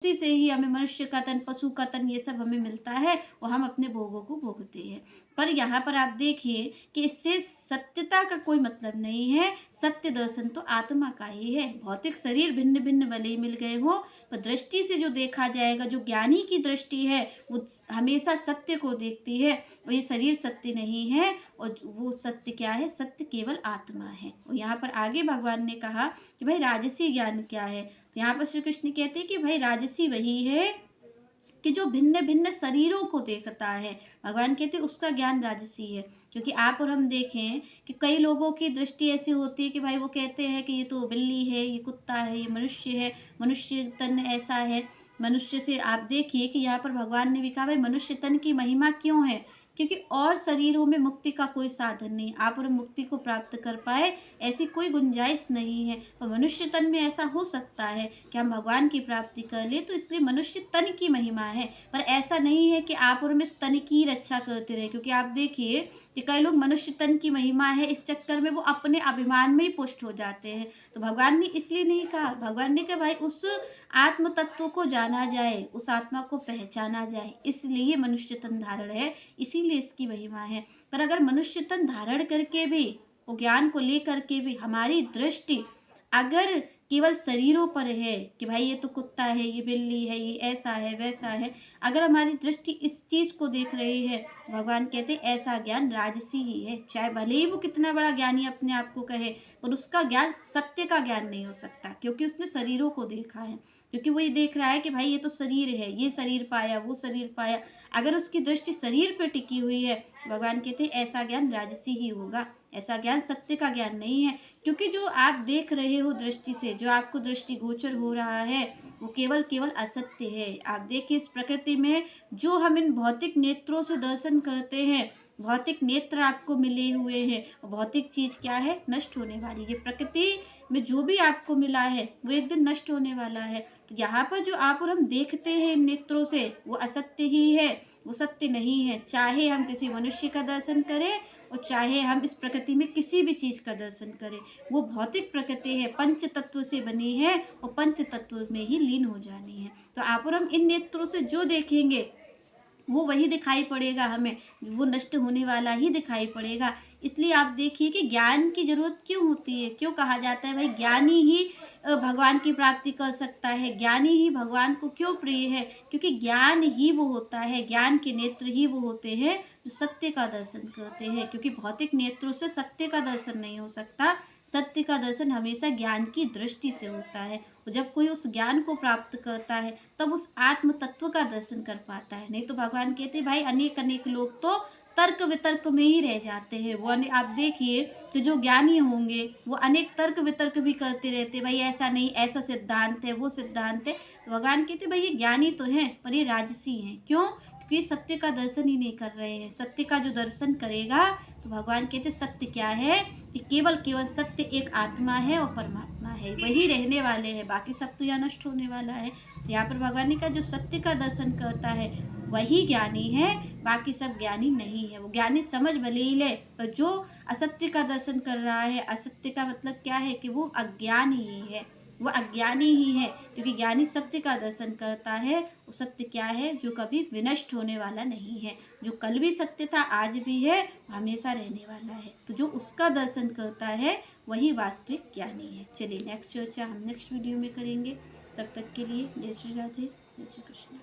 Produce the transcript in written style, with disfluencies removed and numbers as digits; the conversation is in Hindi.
उसी से ही हमें मनुष्य का तन, पशु का तन, ये सब हमें मिलता है और हम अपने भोगों को भोगते हैं। पर यहाँ पर आप देखिए कि इससे सत्यता का कोई मतलब नहीं है। सत्य दर्शन तो आत्मा का ही है। भौतिक शरीर भिन्न भिन्न भले ही मिल गए हों, पर दृष्टि से जो देखा जाएगा, जो ज्ञानी की दृष्टि है वो हमेशा सत्य को देखती है। और ये शरीर सत्य नहीं है, और वो सत्य क्या है? सत्य केवल आत्मा है। और यहाँ पर आगे भगवान ने कहा कि भाई राजसी ज्ञान क्या है? तो यहाँ पर श्री कृष्ण कहते हैं कि भाई राजसी वही है कि जो भिन्न भिन्न शरीरों को देखता है। भगवान कहते हैं उसका ज्ञान राजसी है। क्योंकि आप और हम देखें कि कई लोगों की दृष्टि ऐसी होती है कि भाई वो कहते हैं कि ये तो बिल्ली है, ये कुत्ता है, ये मनुष्य है, मनुष्य तन ऐसा है। मनुष्य से आप देखिए कि यहाँ पर भगवान ने भी कहा भाई मनुष्य तन की महिमा क्यों है? क्योंकि और शरीरों में मुक्ति का कोई साधन नहीं, आप और हम मुक्ति को प्राप्त कर पाए ऐसी कोई गुंजाइश नहीं है। और मनुष्य तन में ऐसा हो सकता है कि हम भगवान की प्राप्ति कर ले, तो इसलिए मनुष्य तन की महिमा है। पर ऐसा नहीं है कि आप और हम इस तन की रक्षा करते रहे। क्योंकि आप देखिए कि कई लोग मनुष्य तन की महिमा है इस चक्कर में वो अपने अभिमान में ही पुष्ट हो जाते हैं। तो भगवान ने इसलिए नहीं कहा, भगवान ने कहा भाई उस आत्म तत्व को जाना जाए, उस आत्मा को पहचाना जाए, इसलिए मनुष्य तन धारण है, इसीलिए इसकी महिमा है। पर अगर मनुष्य तन धारण करके भी, वो ज्ञान को लेकर के भी हमारी दृष्टि अगर केवल शरीरों पर है कि भाई ये तो कुत्ता है, ये बिल्ली है, ये ऐसा है, वैसा है, अगर हमारी दृष्टि इस चीज़ को देख रही है, भगवान कहते हैं ऐसा ज्ञान राजसी ही है। चाहे भले ही वो कितना बड़ा ज्ञानी अपने आप को कहे, पर उसका ज्ञान सत्य का ज्ञान नहीं हो सकता, क्योंकि उसने शरीरों को देखा है। क्योंकि वो ये देख रहा है कि भाई ये तो शरीर है, ये शरीर पाया, वो शरीर पाया। अगर उसकी दृष्टि शरीर पे टिकी हुई है, भगवान कहते हैं ऐसा ज्ञान राजसी ही होगा, ऐसा ज्ञान सत्य का ज्ञान नहीं है। क्योंकि जो आप देख रहे हो दृष्टि से, जो आपको दृष्टि गोचर हो रहा है, वो केवल केवल असत्य है। आप देखिए इस प्रकृति में जो हम इन भौतिक नेत्रों से दर्शन करते हैं, भौतिक नेत्र आपको मिले हुए हैं, और भौतिक चीज़ क्या है? नष्ट होने वाली। ये प्रकृति में जो भी आपको मिला है वो एक दिन नष्ट होने वाला है। तो यहाँ पर जो आप और हम देखते हैं इन नेत्रों से, वो असत्य ही है, वो सत्य नहीं है। चाहे हम किसी मनुष्य का दर्शन करें और चाहे हम इस प्रकृति में किसी भी चीज़ का दर्शन करें, वो भौतिक प्रकृति है, पंच तत्व से बनी है और पंच तत्व में ही लीन हो जानी है। तो आप और हम इन नेत्रों से जो देखेंगे वो वही दिखाई पड़ेगा हमें, वो नष्ट होने वाला ही दिखाई पड़ेगा। इसलिए आप देखिए कि ज्ञान की ज़रूरत क्यों होती है? क्यों कहा जाता है भाई ज्ञानी ही भगवान की प्राप्ति कर सकता है, ज्ञानी ही भगवान को क्यों प्रिय है? क्योंकि ज्ञान ही वो होता है, ज्ञान के नेत्र ही वो होते हैं जो सत्य का दर्शन करते हैं। क्योंकि भौतिक नेत्रों से सत्य का दर्शन नहीं हो सकता, सत्य का दर्शन हमेशा ज्ञान की दृष्टि से होता है। और जब कोई उस ज्ञान को प्राप्त करता है तब उस आत्म तत्व का दर्शन कर पाता है। नहीं तो भगवान कहते भाई अनेक अनेक लोग तो तर्क वितर्क में ही रह जाते हैं। वो आप देखिए कि जो ज्ञानी होंगे वो अनेक तर्क वितर्क भी करते रहते, भाई ऐसा नहीं, ऐसा सिद्धांत है, वो सिद्धांत है। तो भगवान कहते भाई ये ज्ञानी तो हैं पर ये राजसी हैं। क्यों? क्योंकि सत्य का दर्शन ही नहीं कर रहे हैं। सत्य का जो दर्शन करेगा, तो भगवान कहते सत्य क्या है कि केवल केवल सत्य एक आत्मा है और परमात्मा है, वही रहने वाले हैं, बाकी सब तो यहाँ नष्ट होने वाला है। तो यहाँ पर भगवान ने कहा जो सत्य का दर्शन करता है वही ज्ञानी है, बाकी सब ज्ञानी नहीं है। वो ज्ञानी समझ भले ही ले, पर जो असत्य का दर्शन कर रहा है, असत्य का मतलब क्या है कि वो अज्ञानी ही है, वो अज्ञानी ही है। क्योंकि ज्ञानी सत्य का दर्शन करता है, वो सत्य क्या है? जो कभी विनष्ट होने वाला नहीं है, जो कल भी सत्य था, आज भी है, हमेशा रहने वाला है। तो जो उसका दर्शन करता है वही वास्तविक ज्ञानी है। चलिए नेक्स्ट चर्चा हम नेक्स्ट वीडियो में करेंगे। तब तक के लिए जय श्री राधे, जय श्री कृष्ण।